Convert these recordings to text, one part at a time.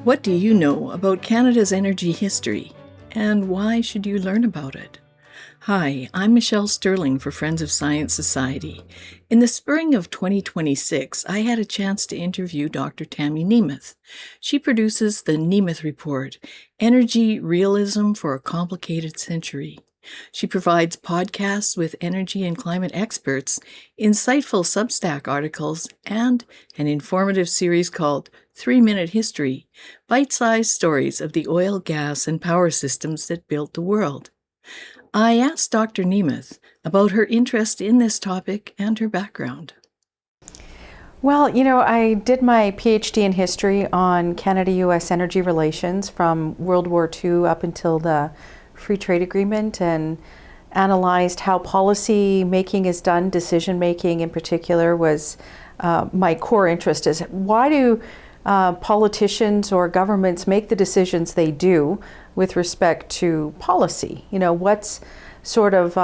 What do you know about Canada's energy history, and why should you learn about it? Hi, I'm Michelle Sterling for Friends of Science Society. In the spring of 2026, I had a chance to interview Dr. Tammy Nemeth. She produces the Nemeth Report, Energy Realism for a Complicated Century. She provides podcasts with energy and climate experts, insightful Substack articles, and an informative series called 3-Minute History, bite-sized stories of the oil, gas, and power systems that built the world. I asked Dr. Nemeth about her interest in this topic and her background. Well, I did my PhD in history on Canada-US energy relations from World War II up until the Free Trade Agreement, and analyzed how policy making is done. Decision making in particular was my core interest. Is why do politicians or governments make the decisions they do with respect to policy? What's sort of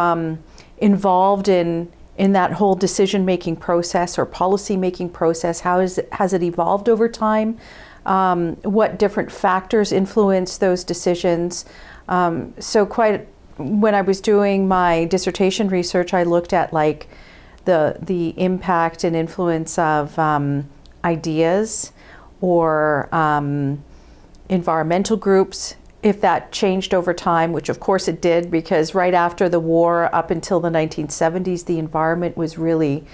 involved in that whole decision-making process or policy-making process? Has it evolved over time? What different factors influence those decisions? When I was doing my dissertation research, I looked at the impact and influence of ideas or environmental groups, if that changed over time, which of course it did, because right after the war up until the 1970s, the environment was really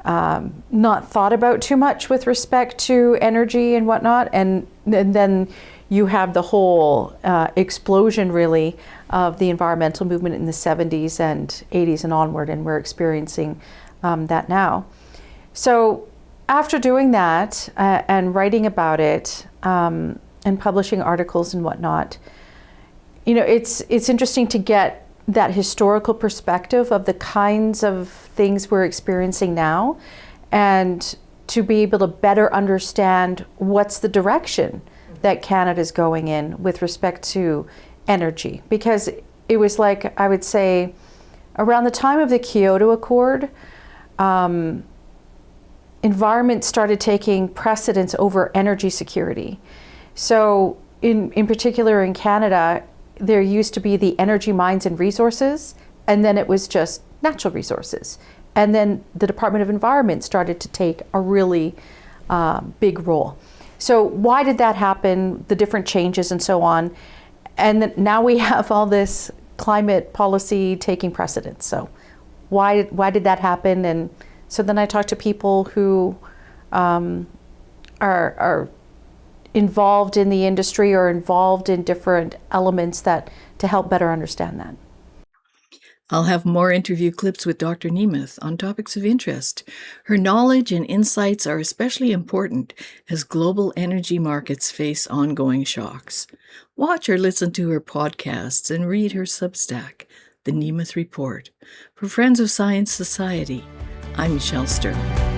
not thought about too much with respect to energy and whatnot. And then you have the whole explosion really of the environmental movement in the 70s and 80s and onward, and we're experiencing that now. So after doing that and writing about it and publishing articles and whatnot, it's interesting to get that historical perspective of the kinds of things we're experiencing now, and to be able to better understand what's the direction that Canada's going in with respect to energy. Because it was I would say, around the time of the Kyoto Accord, environment started taking precedence over energy security. So in particular in Canada, there used to be the energy mines and resources, and then it was just natural resources. And then the Department of Environment started to take a really big role. So why did that happen, the different changes and so on? And now we have all this climate policy taking precedence. So why did that happen? And so then I talked to people who are involved in the industry or involved in different elements to help better understand that. I'll have more interview clips with Dr. Nemeth on topics of interest. Her knowledge and insights are especially important as global energy markets face ongoing shocks. Watch or listen to her podcasts and read her Substack, The Nemeth Report. For Friends of Science Society, I'm Michelle Sterling.